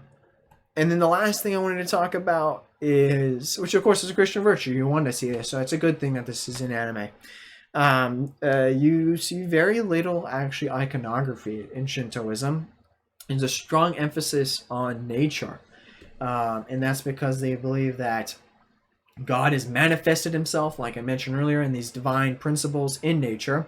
then the last thing I wanted to talk about is, which of course is a Christian virtue. You want to see this, so it's a good thing that this is in anime. You see very little actually iconography in Shintoism. There's a strong emphasis on nature. And that's because they believe that God has manifested himself, like I mentioned earlier, in these divine principles in nature.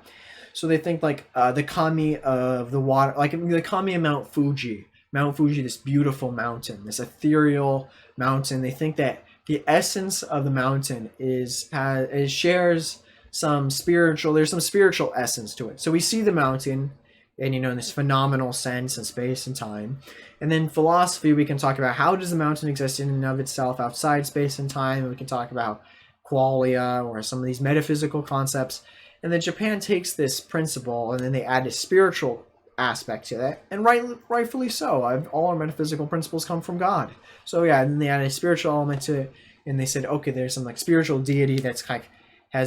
So they think like the kami of the water, like the kami of Mount Fuji, this beautiful mountain, this ethereal mountain. They think that the essence of the mountain it shares some spiritual, there's some spiritual essence to it. So we see the mountain and in this phenomenal sense in space and time. And then philosophy, we can talk about how does the mountain exist in and of itself outside space and time. And we can talk about qualia or some of these metaphysical concepts. And then Japan takes this principle and then they add a spiritual aspect to that, and rightfully so. All our metaphysical principles come from God. So yeah, and then they add a spiritual element to it, and they said, okay, there's some like spiritual deity that's like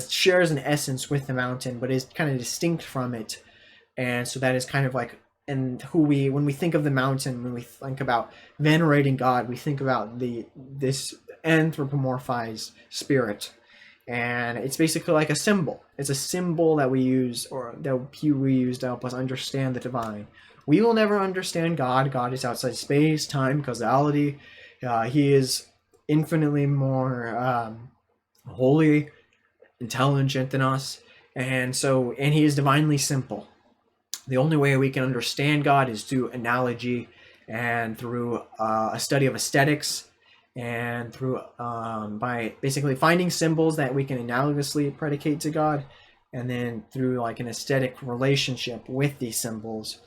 shares an essence with the mountain, but is kind of distinct from it. And so that is kind of like, and when we think of the mountain, when we think about venerating God, we think about this anthropomorphized spirit. And it's basically like a symbol. It's a symbol that we use, or that we use to help us understand the divine. We will never understand God. God is outside space, time, causality. He is infinitely more holy, intelligent than us. And he is divinely simple. The only way we can understand God is through analogy and through a study of aesthetics, and through by basically finding symbols that we can analogously predicate to God, and then through like an aesthetic relationship with these symbols.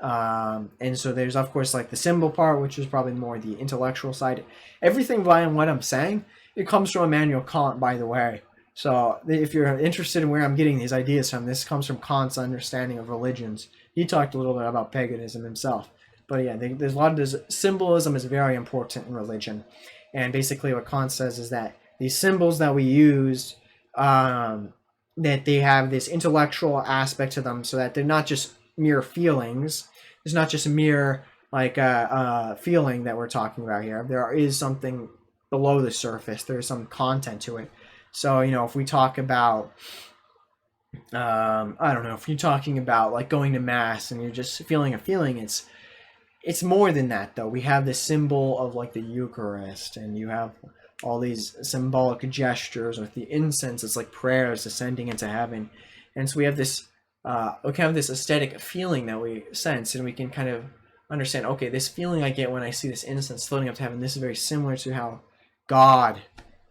And so there's of course like the symbol part, which is probably more the intellectual side. Everything via what I'm saying, it comes from Immanuel Kant, by the way. So if you're interested in where I'm getting these ideas from, this comes from Kant's understanding of religions. He talked a little bit about paganism himself. But yeah, there's a lot of this symbolism is very important in religion. And basically what Kant says is that these symbols that we use, that they have this intellectual aspect to them, so that they're not just mere feelings. It's not just a mere like feeling that we're talking about here. There is something below the surface. There's some content to it. So, if we talk about, I don't know, if you're talking about like going to mass and you're just feeling a feeling, it's more than that, though. We have this symbol of like the Eucharist, and you have all these symbolic gestures with the incense. It's like prayers ascending into heaven. And so we have this aesthetic feeling that we sense, and we can kind of understand, okay, this feeling I get when I see this incense floating up to heaven, this is very similar to how God,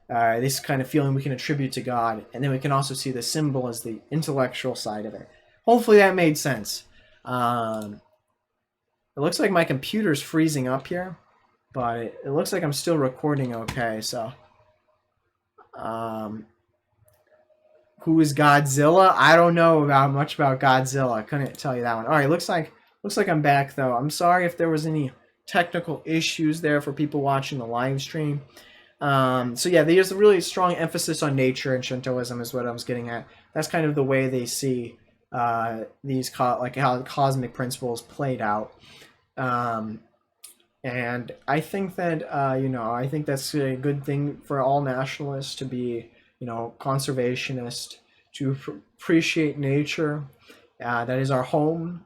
this kind of feeling we can attribute to God. And then we can also see the symbol as the intellectual side of it. Hopefully that made sense. It looks like my computer's freezing up here, but it looks like I'm still recording okay, so. Who is Godzilla? I don't know much about Godzilla. I couldn't tell you that one. All right, looks like I'm back, though. I'm sorry if there was any technical issues there for people watching the live stream. So yeah, there's a really strong emphasis on nature in Shintoism is what I was getting at. That's kind of the way they see these like how cosmic principles played out. And I think that I think that's a good thing for all nationalists to be conservationist, to appreciate nature. That is our home.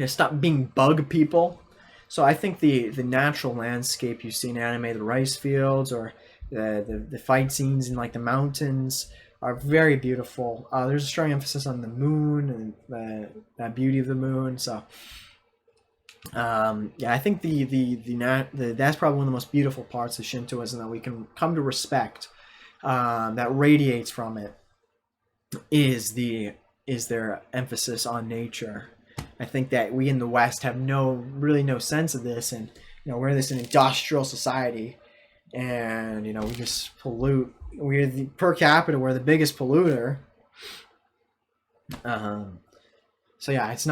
stop being bug people. So I think the natural landscape you see in anime, the rice fields or the fight scenes in like the mountains, are very beautiful. There's a strong emphasis on the moon and that beauty of the moon. So yeah, I think that's probably one of the most beautiful parts of Shintoism that we can come to respect. That radiates from it is their emphasis on nature. I think that we in the West have really no sense of this, and we're this an industrial society, and we just pollute. We're per capita, we're the biggest polluter. So yeah, it's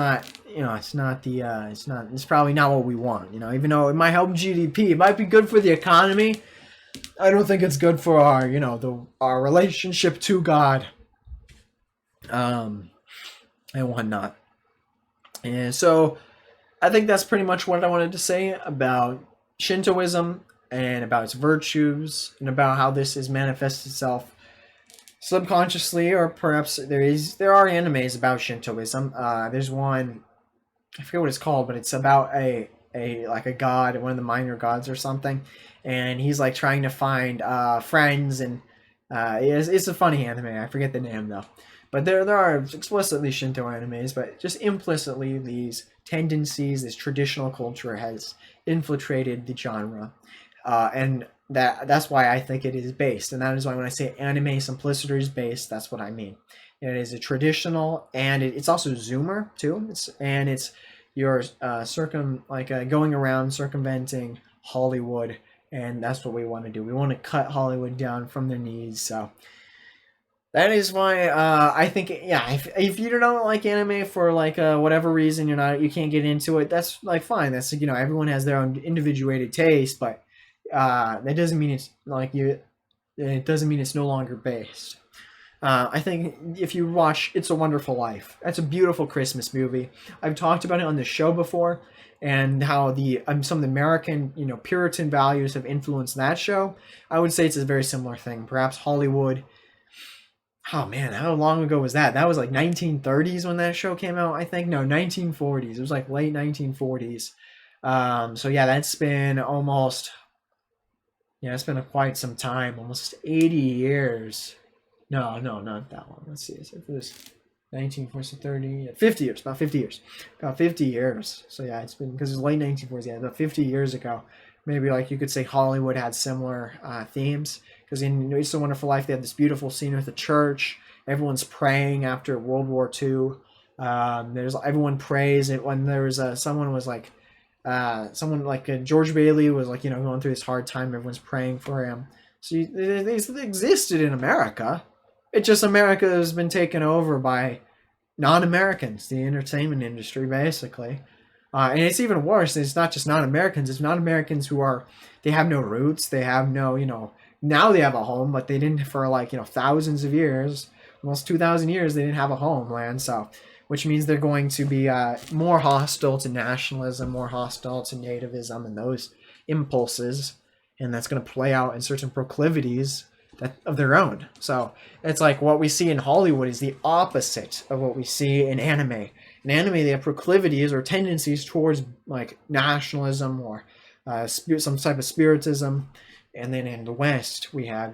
probably not what we want. Even though it might help GDP, it might be good for the economy. I don't think it's good for our relationship to God, and whatnot. And so I think that's pretty much what I wanted to say about Shintoism and about its virtues and about how this has manifested itself subconsciously, or perhaps there are animes about Shintoism. There's one, I forget what it's called, but it's about a god, one of the minor gods or something, and he's like trying to find friends, and it's a funny anime. I forget the name though. But there are explicitly Shinto animes, but just implicitly these tendencies, this traditional culture has infiltrated the genre. And that's why I think it is based. And that is why when I say anime simplicity is based, that's what I mean. It is a traditional, and it's also Zoomer too. It's your going around circumventing Hollywood, and that's what we want to do. We want to cut Hollywood down from their knees. So that is why I think, yeah, if you don't like anime for whatever reason, you can't get into it, that's fine. That's everyone has their own individuated taste, but that doesn't mean it's it doesn't mean it's no longer based. I think if you watch It's a Wonderful Life, that's a beautiful Christmas movie. I've talked about it on the show before, and how some of the American Puritan values have influenced that show. I would say it's a very similar thing. Perhaps Hollywood. Oh man, how long ago was that? That was 1930s when that show came out, I think. No, 1940s. It was late 1940s. So yeah, that's been it's been quite some time, almost 80 years. No, not that long. Let's see. It was 1940, 30, 50 years, about 50 years. About 50 years. So yeah, it's been, because it was late 1940s, yeah, about 50 years ago. Maybe you could say Hollywood had similar themes. Because in It's a Wonderful Life, they had this beautiful scene with the church. Everyone's praying after World War II. Everyone prays. And when there was George Bailey was going through this hard time, everyone's praying for him. So they existed in America. America has been taken over by non-Americans, the entertainment industry, basically. And it's even worse. It's not just non-Americans. It's non-Americans they have no roots. They have no, now they have a home, but they didn't for thousands of years, almost 2,000 years, they didn't have a homeland. So, which means they're going to be more hostile to nationalism, more hostile to nativism and those impulses. And that's going to play out in certain proclivities of their own. So it's what we see in Hollywood is the opposite of what we see in anime. In anime, they have proclivities or tendencies towards nationalism or some type of spiritism. And then in the West, we have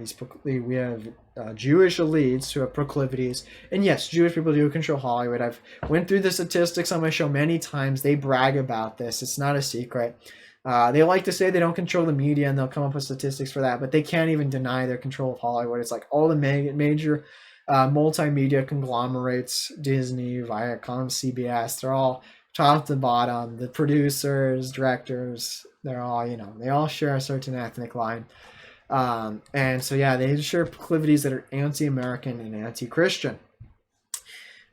Jewish elites who have proclivities. And yes, Jewish people do control Hollywood. I've went through the statistics on my show many times. They brag about this. It's not a secret. They like to say they don't control the media, and they'll come up with statistics for that. But they can't even deny their control of Hollywood. It's all the major multimedia conglomerates, Disney, Viacom, CBS, they're all top to bottom. The producers, directors, they're all, they all share a certain ethnic line. And so, yeah, they share proclivities that are anti-American and anti-Christian.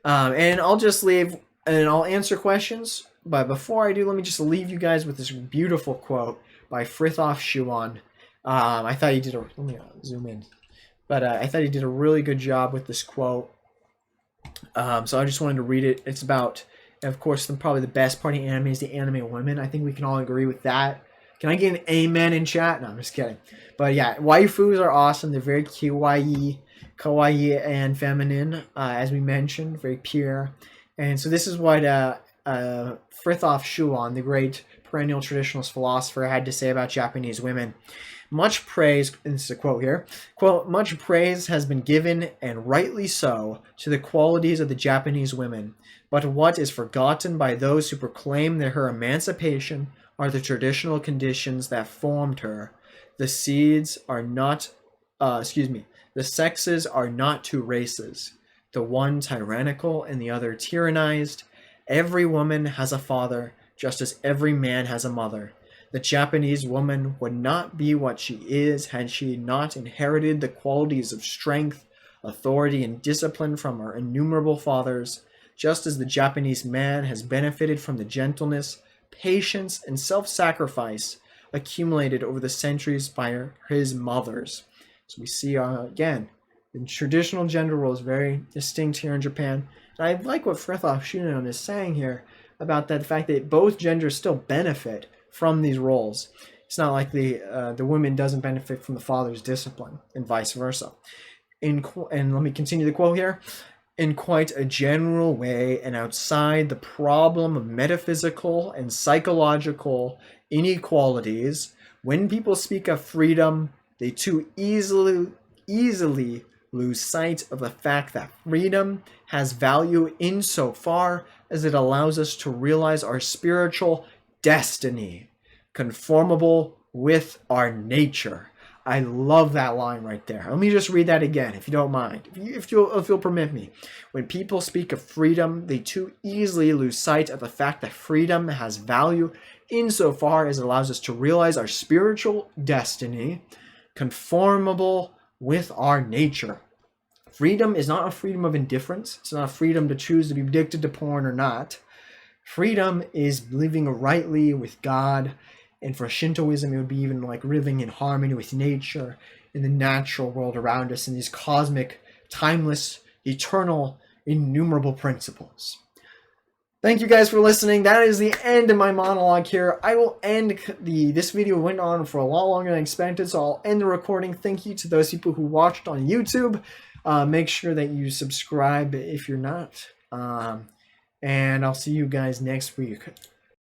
And I'll just leave, and I'll answer questions. But before I do, let me just leave you guys with this beautiful quote by Fritjof Schuon. I thought he did let me zoom in. But I thought he did a really good job with this quote. So I just wanted to read it. It's about, of course, probably the best part of anime is the anime women. I think we can all agree with that. Can I get an amen in chat? No, I'm just kidding. But yeah, waifus are awesome. They're very kawaii and feminine, as we mentioned, very pure. And so this is what Fritjof Schuon, the great perennial traditionalist philosopher, had to say about Japanese women. Much praise, and this is a quote here, quote, much praise has been given, and rightly so, to the qualities of the Japanese women, but what is forgotten by those who proclaim that her emancipation are the traditional conditions that formed her. The seeds are not, the sexes are not two races, the one tyrannical and the other tyrannized. Every woman has a father, just as every man has a mother. The Japanese woman would not be what she is had she not inherited the qualities of strength, authority, and discipline from her innumerable fathers, just as the Japanese man has benefited from the gentleness, patience, and self-sacrifice accumulated over the centuries by his mothers. So we see, again, the traditional gender role is very distinct here in Japan. And I like what Fritjof Schuon is saying here about that fact that both genders still benefit from these roles. It's not like the woman doesn't benefit from the father's discipline and vice versa. And let me continue the quote here. In quite a general way and outside the problem of metaphysical and psychological inequalities, when people speak of freedom, they too easily lose sight of the fact that freedom has value insofar as it allows us to realize our spiritual destiny, conformable with our nature. I love that line right there. Let me just read that again, if you don't mind, if you'll permit me. When people speak of freedom, they too easily lose sight of the fact that freedom has value insofar as it allows us to realize our spiritual destiny, conformable with our nature. Freedom is not a freedom of indifference. It's not a freedom to choose to be addicted to porn or not. Freedom is living rightly with God, and for Shintoism, it would be even like living in harmony with nature, in the natural world around us, in these cosmic, timeless, eternal, innumerable principles. Thank you guys for listening. That is the end of my monologue here. I will end this video went on for a lot longer than expected, so I'll end the recording. Thank you to those people who watched on YouTube. Make sure that you subscribe if you're not. And I'll see you guys next week.